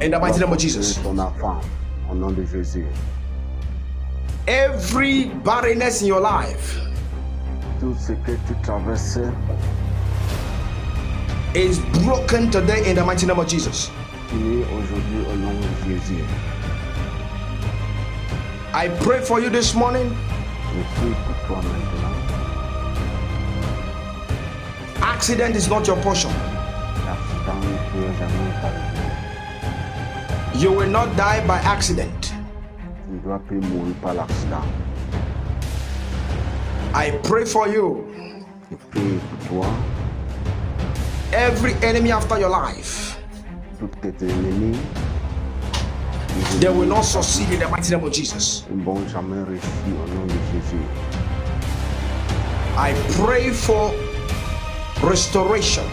In the mighty name of Jesus. Ton enfant, au nom de Jésus. Every barrenness in your life Tout ce que tu traverses is broken today in the mighty name of Jesus. finit aujourd'hui au nom de Jésus. I pray for you this morning. Je prie pour toi maintenant. Accident is not your portion. L'accident ne peut jamais t'arriver. You will not die by accident. Tu ne dois plus mourir par l'accident. I pray for you. Je prie pour toi. Every enemy after your life, Tous tes ennemis, they will not succeed in the mighty name of Jesus. ils ne vont jamais réussir au nom de Jésus. I pray for restoration.